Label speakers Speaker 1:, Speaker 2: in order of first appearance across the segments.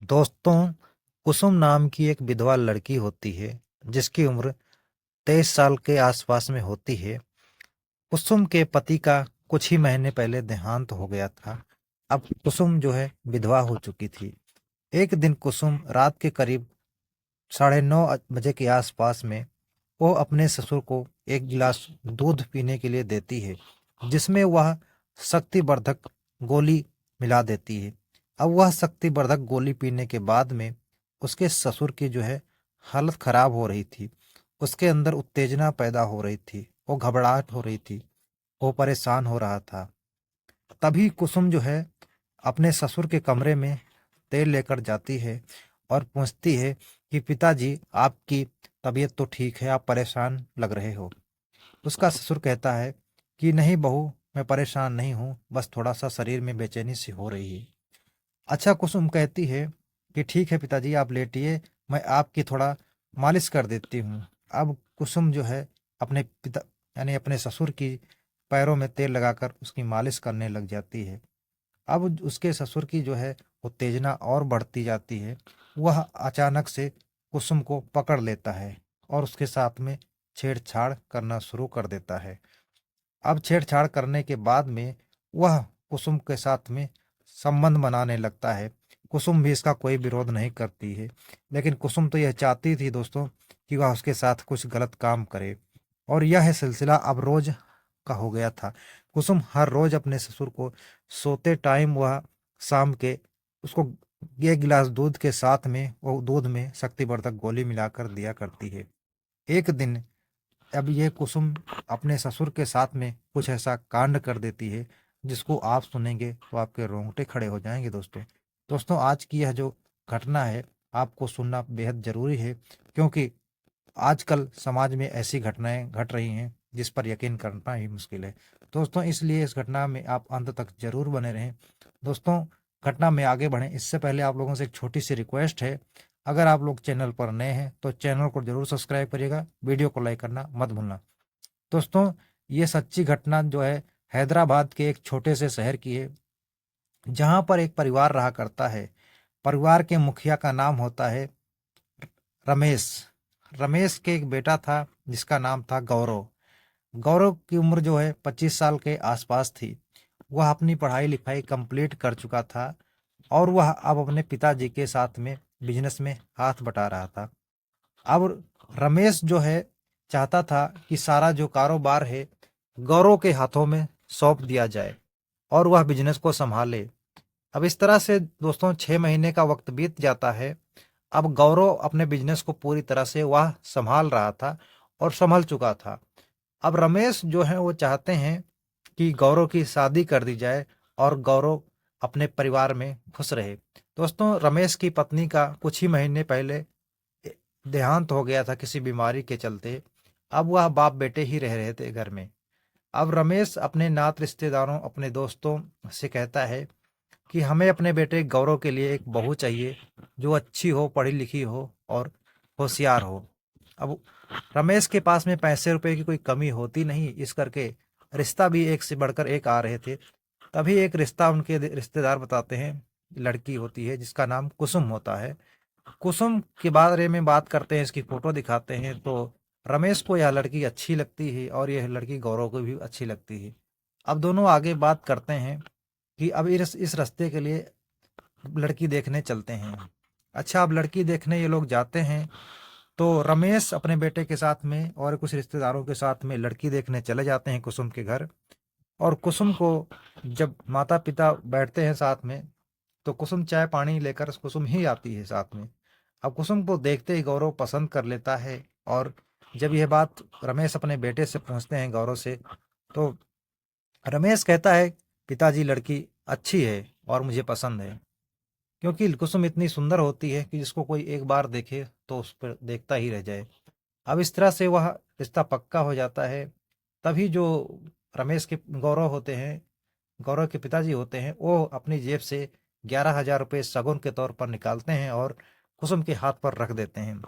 Speaker 1: दोस्तों, कुसुम नाम की एक विधवा लड़की होती है जिसकी उम्र 23 साल के आसपास में होती है। कुसुम के पति का कुछ ही महीने पहले देहांत हो गया था। अब कुसुम जो है विधवा हो चुकी थी। एक दिन कुसुम रात के करीब 9:30 बजे के आसपास में वो अपने ससुर को एक गिलास दूध पीने के लिए देती है, जिसमें वह शक्तिवर्धक गोली मिला देती है। अब वह शक्तिवर्धक गोली पीने के बाद में उसके ससुर की जो है हालत खराब हो रही थी। उसके अंदर उत्तेजना पैदा हो रही थी, वो घबराहट हो रही थी, वो परेशान हो रहा था। तभी कुसुम जो है अपने ससुर के कमरे में तेल लेकर जाती है और पूछती है कि पिताजी, आपकी तबीयत तो ठीक है, आप परेशान लग रहे हो। उसका ससुर कहता है कि नहीं बहू, मैं परेशान नहीं हूँ, बस थोड़ा सा शरीर में बेचैनी सी हो रही है। अच्छा, कुसुम कहती है कि ठीक है पिताजी, आप लेटिए, मैं आपकी थोड़ा मालिश कर देती हूँ। अब कुसुम जो है अपने पिता यानी अपने ससुर की पैरों में तेल लगाकर उसकी मालिश करने लग जाती है। अब उसके ससुर की जो है उत्तेजना और बढ़ती जाती है। वह अचानक से कुसुम को पकड़ लेता है और उसके साथ में छेड़छाड़ करना शुरू कर देता है। अब छेड़छाड़ करने के बाद में वह कुसुम के साथ में संबंध बनाने लगता है। कुसुम भी इसका कोई विरोध नहीं करती है, लेकिन कुसुम तो यह चाहती थी दोस्तों कि वह उसके साथ कुछ गलत काम करे, और यह सिलसिला अब रोज का हो गया था। कुसुम हर रोज अपने ससुर को सोते टाइम वह शाम के उसको 1 गिलास दूध के साथ में वो दूध में शक्तिवर्धक गोली मिलाकर दिया करती है। एक दिन अब ये कुसुम अपने ससुर के साथ में कुछ ऐसा कांड कर देती है जिसको आप सुनेंगे तो आपके रोंगटे खड़े हो जाएंगे। दोस्तों दोस्तों आज की यह जो घटना है आपको सुनना बेहद जरूरी है, क्योंकि आजकल समाज में ऐसी घटनाएं घट रही हैं जिस पर यकीन करना ही मुश्किल है। दोस्तों इसलिए इस घटना में आप अंत तक जरूर बने रहें। दोस्तों घटना में आगे बढ़ें इससे पहले आप लोगों से एक छोटी सी रिक्वेस्ट है। अगर आप लोग चैनल पर नए हैं तो चैनल को जरूर सब्सक्राइब करिएगा, वीडियो को लाइक करना मत भूलना। दोस्तों ये सच्ची घटना जो है हैदराबाद के एक छोटे से शहर की है, जहां पर एक परिवार रहा करता है। परिवार के मुखिया का नाम होता है रमेश। रमेश के एक बेटा था जिसका नाम था गौरव। गौरव की उम्र जो है 25 साल के आसपास थी। वह अपनी पढ़ाई लिखाई कंप्लीट कर चुका था और वह अब अपने पिताजी के साथ में बिजनेस में हाथ बटा रहा था। अब रमेश जो है चाहता था कि सारा जो कारोबार है गौरव के हाथों में सौंप दिया जाए और वह बिजनेस को संभाले। अब इस तरह से दोस्तों 6 महीने का वक्त बीत जाता है। अब गौरव अपने बिजनेस को पूरी तरह से वह संभाल रहा था और संभल चुका था। अब रमेश जो है वो चाहते हैं कि गौरव की शादी कर दी जाए और गौरव अपने परिवार में खुश रहे। दोस्तों रमेश की पत्नी का कुछ ही महीने पहले देहांत हो गया था किसी बीमारी के चलते। अब वह बाप बेटे ही रह रहे थे घर में। अब रमेश अपने नात रिश्तेदारों अपने दोस्तों से कहता है कि हमें अपने बेटे गौरव के लिए एक बहू चाहिए जो अच्छी हो, पढ़ी लिखी हो और होशियार हो। अब रमेश के पास में पैसे रुपए की कोई कमी होती नहीं, इस करके रिश्ता भी एक से बढ़कर एक आ रहे थे। तभी एक रिश्ता उनके रिश्तेदार बताते हैं, लड़की होती है जिसका नाम कुसुम होता है। कुसुम के बारे में बात करते हैं, इसकी फोटो दिखाते हैं तो रमेश को यह लड़की अच्छी लगती है और यह लड़की गौरव को भी अच्छी लगती है। अब दोनों आगे बात करते हैं कि अब इस रास्ते के लिए लड़की देखने चलते हैं। अच्छा, अब लड़की देखने ये लोग जाते हैं तो रमेश अपने बेटे के साथ में और कुछ रिश्तेदारों के साथ में लड़की देखने चले जाते हैं कुसुम के घर। और कुसुम को जब माता पिता बैठते हैं साथ में तो कुसुम चाय पानी लेकर कुसुम ही आती है साथ में। अब कुसुम को देखते ही गौरव पसंद कर लेता है। और जब यह बात रमेश अपने बेटे से पूछते हैं गौरव से, तो रमेश कहता है पिताजी लड़की अच्छी है और मुझे पसंद है, क्योंकि कुसुम इतनी सुंदर होती है कि जिसको कोई एक बार देखे तो उस पर देखता ही रह जाए। अब इस तरह से वह रिश्ता पक्का हो जाता है। तभी जो रमेश के गौरव होते हैं, गौरव के पिताजी होते हैं, वो अपनी जेब से 11,000 रुपये शगुन के तौर पर निकालते हैं और कुसुम के हाथ पर रख देते हैं।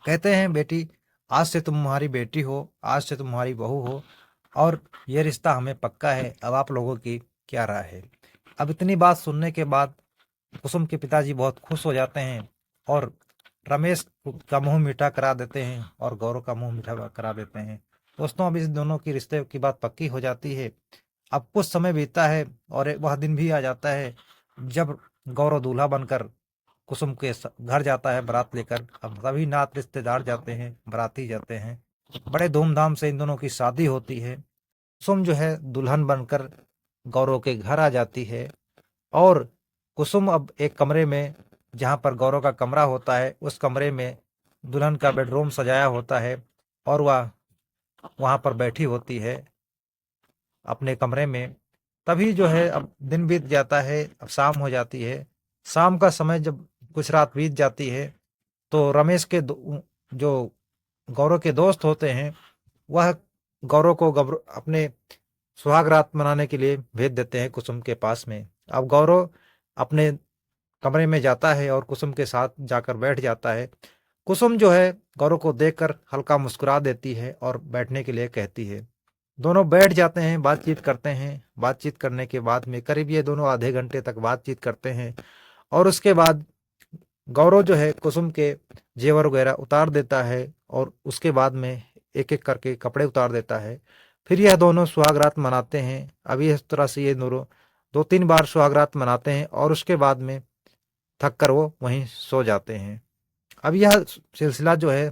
Speaker 1: कहते हैं बेटी, आज से तुम हमारी बेटी हो, आज से तुम हमारी बहू हो और ये रिश्ता हमें पक्का है। अब आप लोगों की क्या राय है? अब इतनी बात सुनने के बाद कुसुम के पिताजी बहुत खुश हो जाते हैं और रमेश का मुंह मीठा करा देते हैं और गौरव का मुंह मीठा करा देते हैं। दोस्तों, अब इस दोनों की रिश्ते की बात पक्की हो जाती है। अब कुछ समय बीतता है और वह दिन भी आ जाता है जब गौरव दूल्हा बनकर कुसुम के घर जाता है बारात लेकर। अब सभी नात रिश्तेदार जाते हैं, बाराती जाते हैं, बड़े धूमधाम से इन दोनों की शादी होती है। कुसुम जो है दुल्हन बनकर गौरव के घर आ जाती है और कुसुम अब एक कमरे में, जहाँ पर गौरव का कमरा होता है, उस कमरे में दुल्हन का बेडरूम सजाया होता है और वह वहाँ पर बैठी होती है अपने कमरे में। तभी जो है अब दिन बीत जाता है, अब शाम हो जाती है। शाम का समय जब कुछ रात बीत जाती है तो रमेश के जो गौरव के दोस्त होते हैं वह गौरव को अपने सुहाग रात मनाने के लिए भेज देते हैं कुसुम के पास में। अब गौरव अपने कमरे में जाता है और कुसुम के साथ जाकर बैठ जाता है। कुसुम जो है गौरव को देखकर हल्का मुस्कुरा देती है और बैठने के लिए कहती है। दोनों बैठ जाते हैं, बातचीत करते हैं। बातचीत करने के बाद में करीब ये दोनों आधे घंटे तक बातचीत करते हैं और उसके बाद गौरव जो है कुसुम के जेवर वगैरह उतार देता है और उसके बाद में एक एक करके कपड़े उतार देता है। फिर यह दोनों सुहागरात मनाते हैं। अभी इस तरह से ये दोनों 2-3 बार सुहागरात मनाते हैं और उसके बाद में थक कर वो वहीं सो जाते हैं। अब यह सिलसिला जो है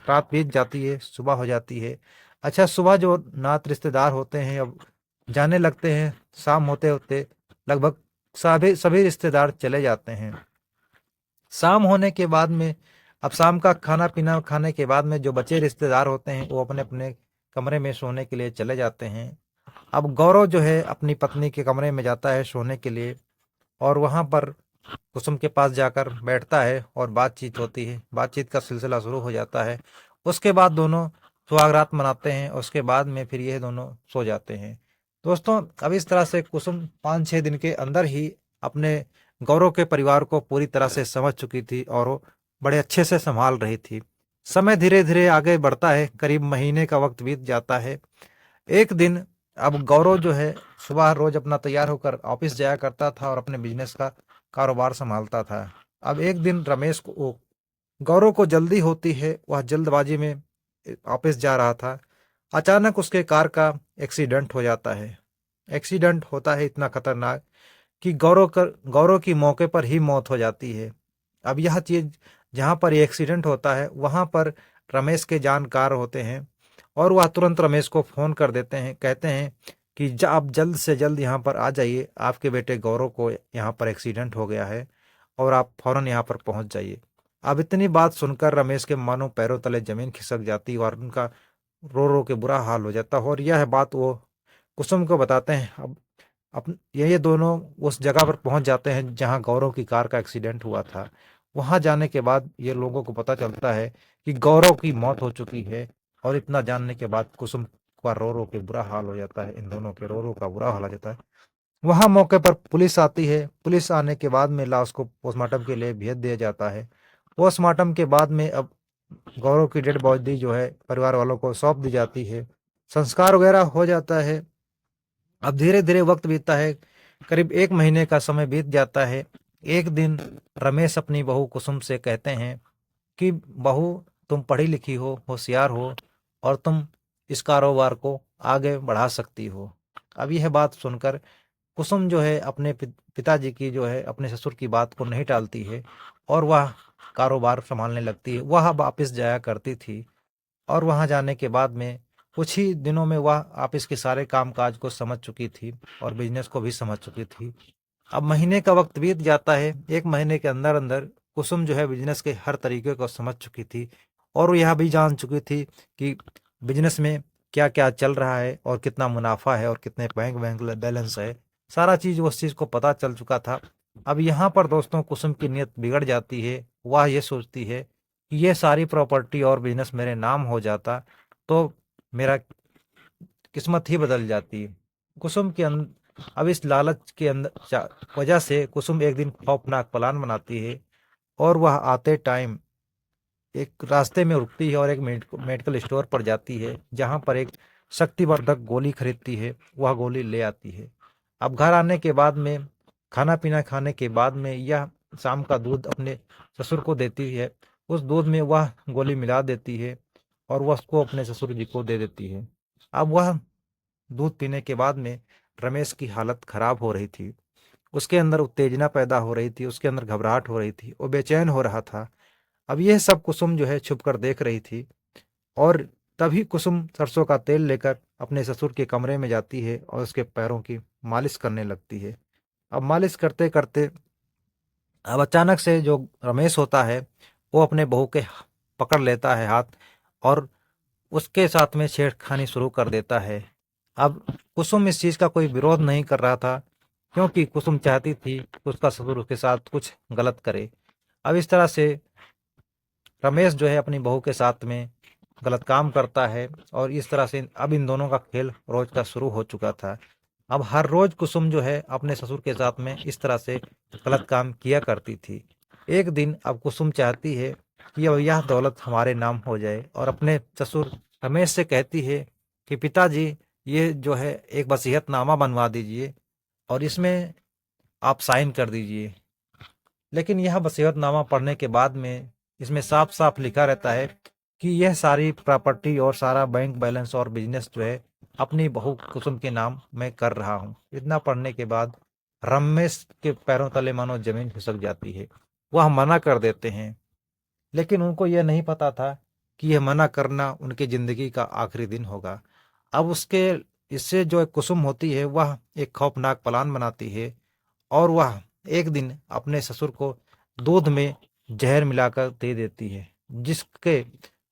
Speaker 1: रात बीत जाती है, सुबह हो जाती है। अच्छा, सुबह जो नात रिश्तेदार होते हैं अब जाने लगते हैं। शाम होते होते लगभग सभी सभी रिश्तेदार चले जाते हैं। शाम होने के बाद में अब शाम का खाना पीना खाने के बाद में जो बचे रिश्तेदार होते हैं वो अपने अपने कमरे में सोने के लिए चले जाते हैं। अब गौरव जो है अपनी पत्नी के कमरे में जाता है सोने के लिए और वहाँ पर कुसुम के पास जाकर बैठता है और बातचीत होती है। बातचीत का सिलसिला शुरू हो जाता है। उसके बाद दोनों सुहागरात मनाते हैं। उसके बाद में फिर ये दोनों सो जाते हैं। दोस्तों, अब इस तरह से कुसुम 5-6 दिन के अंदर ही अपने गौरव के परिवार को पूरी तरह से समझ चुकी थी और वो बड़े अच्छे से संभाल रही थी। समय धीरे धीरे आगे बढ़ता है, करीब महीने का वक्त बीत जाता है। एक दिन अब गौरव जो है सुबह रोज अपना तैयार होकर ऑफिस जाया करता था और अपने बिजनेस का कारोबार संभालता था। अब एक दिन रमेश को गौरव को जल्दी होती है, वह जल्दबाजी में ऑफिस जा रहा था। अचानक उसके कार का एक्सीडेंट हो जाता है। एक्सीडेंट होता है इतना खतरनाक कि गौरव की मौके पर ही मौत हो जाती है। अब यह चीज़ जहाँ पर ये एक्सीडेंट होता है वहाँ पर रमेश के जानकार होते हैं और वह तुरंत रमेश को फ़ोन कर देते हैं। कहते हैं कि आप जल्द से जल्द यहाँ पर आ जाइए, आपके बेटे गौरव को यहाँ पर एक्सीडेंट हो गया है और आप फ़ौरन यहाँ पर पहुँच जाइए। अब इतनी बात सुनकर रमेश के मानो पैरों तले ज़मीन खिसक जाती और उनका रो रो के बुरा हाल हो जाता और यह बात वो कुसुम को बताते हैं। अब ये दोनों उस जगह पर पहुंच जाते हैं जहां गौरव की कार का एक्सीडेंट हुआ था। वहां जाने के बाद ये लोगों को पता चलता है कि गौरव की मौत हो चुकी है और इतना जानने के बाद कुसुम का रो रो के बुरा हाल हो जाता है। इन दोनों के रो रो का बुरा हाल हो जाता है। वहां मौके पर पुलिस आती है। पुलिस आने के बाद में लाश को पोस्टमार्टम के लिए भेज दिया जाता है। पोस्टमार्टम के बाद में अब गौरव की डेड बॉडी जो है परिवार वालों को सौंप दी जाती है। संस्कार वगैरह हो जाता है। अब धीरे धीरे वक्त बीतता है, करीब 1 महीने का समय बीत जाता है। एक दिन रमेश अपनी बहू कुसुम से कहते हैं कि बहू, तुम पढ़ी लिखी हो, होशियार हो और तुम इस कारोबार को आगे बढ़ा सकती हो। अब यह बात सुनकर कुसुम जो है अपने पिताजी की जो है अपने ससुर की बात को नहीं टालती है और वह कारोबार संभालने लगती है। वह वापस जाया करती थी और वहां जाने के बाद में कुछ ही दिनों में वह ऑफिस के सारे कामकाज को समझ चुकी थी और बिजनेस को भी समझ चुकी थी। अब महीने का वक्त बीत जाता है। 1 महीने के अंदर अंदर कुसुम जो है बिजनेस के हर तरीके को समझ चुकी थी और यह भी जान चुकी थी कि बिजनेस में क्या क्या चल रहा है और कितना मुनाफा है और कितने बैंक बैंक बैलेंस है। सारा चीज़ उस चीज़ को पता चल चुका था। अब यहाँ पर दोस्तों कुसुम की नीयत बिगड़ जाती है। वह ये सोचती है कि ये सारी प्रॉपर्टी और बिजनेस मेरे नाम हो जाता तो मेरा किस्मत ही बदल जाती है। कुसुम के अब इस लालच के अंदर वजह से कुसुम एक दिन खौफनाक प्लान बनाती है और वह आते टाइम एक रास्ते में रुकती है और एक मेडिकल स्टोर पर जाती है जहां पर एक शक्तिवर्धक गोली खरीदती है। वह गोली ले आती है। अब घर आने के बाद में खाना पीना खाने के बाद में यह शाम का दूध अपने ससुर को देती है। उस दूध में वह गोली मिला देती है और वह उसको अपने ससुर जी को दे देती है। अब वह दूध पीने के बाद में रमेश की हालत खराब हो रही थी। उसके अंदर उत्तेजना पैदा हो रही थी, उसके अंदर घबराहट हो रही थी, वो बेचैन हो रहा था। अब यह सब कुसुम जो है छुप कर देख रही थी और तभी कुसुम सरसों का तेल लेकर अपने ससुर के कमरे में जाती है और उसके पैरों की मालिश करने लगती है। अब मालिश करते करते अब अचानक से जो रमेश होता है वो अपने बहू के पकड़ लेता है हाथ और उसके साथ में छेड़खानी शुरू कर देता है। अब कुसुम इस चीज़ का कोई विरोध नहीं कर रहा था, क्योंकि कुसुम चाहती थी कि उसका ससुर उसके साथ कुछ गलत करे। अब इस तरह से रमेश जो है अपनी बहू के साथ में गलत काम करता है और इस तरह से अब इन दोनों का खेल रोज का शुरू हो चुका था। अब हर रोज कुसुम जो है अपने ससुर के साथ में इस तरह से गलत काम किया करती थी। एक दिन अब कुसुम चाहती है कि अब यह दौलत हमारे नाम हो जाए और अपने ससुर रमेश से कहती है कि पिताजी, ये जो है एक वसीयतनामा बनवा दीजिए और इसमें आप साइन कर दीजिए। लेकिन यह वसीयतनामा पढ़ने के बाद में इसमें साफ साफ लिखा रहता है कि यह सारी प्रॉपर्टी और सारा बैंक बैलेंस और बिजनेस जो है अपनी बहू कुसुम के नाम मैं कर रहा हूँ। इतना पढ़ने के बाद रमेश के पैरों तले मानो जमीन खिसक जाती है। वह मना कर देते हैं, लेकिन उनको यह नहीं पता था कि यह मना करना उनकी जिंदगी का आखिरी दिन होगा। अब उसके इससे जो एक कुसुम होती है वह एक खौफनाक प्लान बनाती है और वह एक दिन अपने ससुर को दूध में जहर मिलाकर दे देती है, जिसके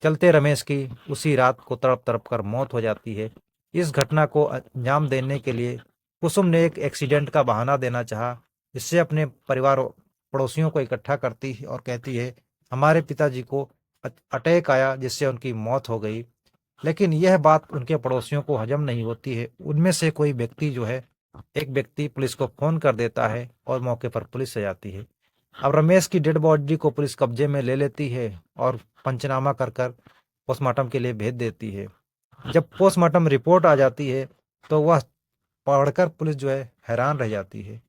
Speaker 1: चलते रमेश की उसी रात को तड़प तड़प कर मौत हो जाती है। इस घटना को अंजाम देने के लिए कुसुम ने एक एक्सीडेंट का बहाना देना चाहा, जिससे अपने परिवार पड़ोसियों को इकट्ठा करती है और कहती है हमारे पिताजी को अटैक आया जिससे उनकी मौत हो गई। लेकिन यह बात उनके पड़ोसियों को हजम नहीं होती है। उनमें से कोई व्यक्ति जो है एक व्यक्ति पुलिस को फोन कर देता है और मौके पर पुलिस आ जाती है। अब रमेश की डेड बॉडी को पुलिस कब्जे में ले लेती है और पंचनामा कर कर पोस्टमार्टम के लिए भेज देती है। जब पोस्टमार्टम रिपोर्ट आ जाती है तो वह पढ़कर पुलिस जो है हैरान रह जाती है।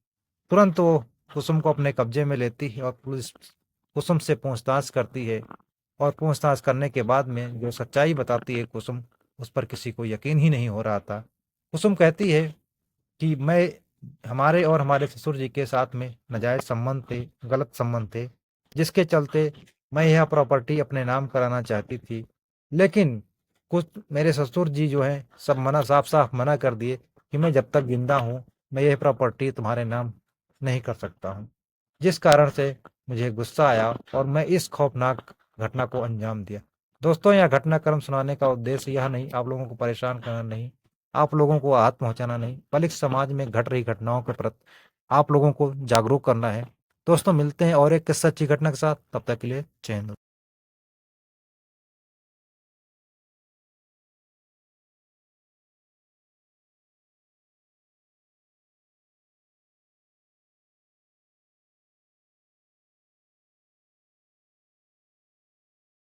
Speaker 1: तुरंत वो कुसुम को अपने कब्जे में लेती है और पुलिस कुसुम से पूछताछ करती है और पूछताछ करने के बाद में जो सच्चाई बताती है कुसुम, उस पर किसी को यकीन ही नहीं हो रहा था। कुसुम कहती है कि मैं हमारे और हमारे ससुर जी के साथ में नाजायज संबंध थे, गलत संबंध थे, जिसके चलते मैं यह प्रॉपर्टी अपने नाम कराना चाहती थी। लेकिन कुछ मेरे ससुर जी जो हैं सब साफ साफ मना कर दिए कि मैं जब तक जिंदा हूँ मैं यह प्रॉपर्टी तुम्हारे नाम नहीं कर सकता हूँ। जिस कारण से मुझे गुस्सा आया और मैं इस खौफनाक घटना को अंजाम दिया। दोस्तों, यह घटनाक्रम सुनाने का उद्देश्य यह नहीं, आप लोगों को परेशान करना नहीं, आप लोगों को आहत पहुंचाना नहीं, बल्कि समाज में घट रही घटनाओं के प्रति आप लोगों को जागरूक करना है। दोस्तों, मिलते हैं और एक किस्सा अच्छी घटना के साथ, तब तक के लिए जय हिंद।